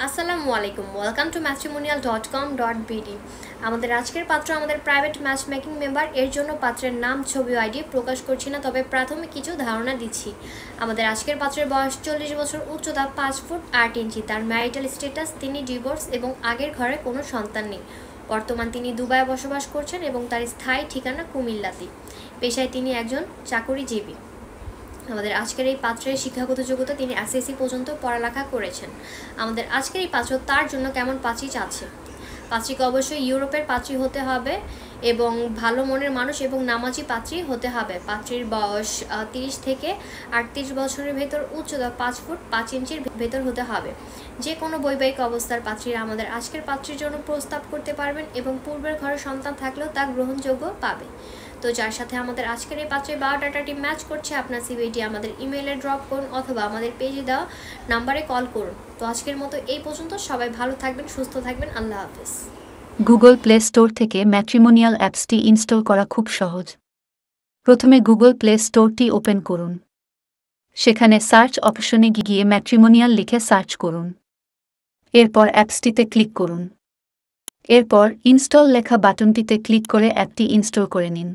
আসসালামু আলাইকুম, welcome to matrimonial.com.bd। আমাদের আজকের পাত্র আমাদের প্রাইভেট ম্যাচ মেকিং মেম্বার। এর জন্য পাত্রের নাম, ছবি, আইডি প্রকাশ করছি না, তবে প্রাথমিক কিছু ধারণা দিচ্ছি। আমাদের আজকের পাত্রের বয়স 40 বছর, উচ্চতা 5 ফুট 8 ইঞ্চি। তার ম্যারিটাল স্ট্যাটাস তিনি ডিভোর্স এবং আগের ঘরে কোনো সন্তান নেই। বর্তমান তিনি দুবাইয়ে বসবাস করছেন এবং তার স্থায়ী ঠিকানা কুমিল্লাতে। পেশায় তিনি একজন চাকুরিজীবী। আমাদের আজকের এই পাত্রের শিক্ষাগত যোগ্যতা, তিনি এসএসসি পর্যন্ত পড়ালেখা করেছেন। আমাদের আজকের এই পাত্র তার জন্য কেমন পাত্রী চাচ্ছে। পাত্রীকে অবশ্যই ইউরোপের পাত্রী হতে হবে এবং ভালো মনের মানুষ এবং নামাজি পাত্রী হতে হবে। পাত্রীর বয়স 30 থেকে 38 বছরের ভেতর, উচ্চতা 5 ফুট 5 ইঞ্চির ভেতর হতে হবে। যে কোনো বৈবাহিক অবস্থার পাত্রীরা আমাদের আজকের পাত্রীর জন্য প্রস্তাব করতে পারবেন এবং পূর্বের ঘরে সন্তান থাকলেও তা গ্রহণযোগ্য পাবে। তো যার সাথে আমাদের আজকের এই পাত্রের বায়োডাটাটি ম্যাচ করছে, আপনার সিভিটি আমাদের ইমেইলে ড্রপ করুন অথবা আমাদের পেজে দেওয়া নাম্বারে কল করুন। তো আজকের মতো এই পর্যন্ত। সবাই ভালো থাকবেন, সুস্থ থাকবেন। আল্লাহ হাফেজ। গুগল প্লে স্টোর থেকে ম্যাট্রিমোনিয়াল অ্যাপসটি ইনস্টল করা খুব সহজ। প্রথমে গুগল প্লে স্টোরটি ওপেন করুন। সেখানে সার্চ অপশনে গিয়ে ম্যাট্রিমোনিয়াল লিখে সার্চ করুন। এরপর অ্যাপসটিতে ক্লিক করুন। এরপর ইনস্টল লেখা বাটনটিতে ক্লিক করে অ্যাপটি ইনস্টল করে নিন।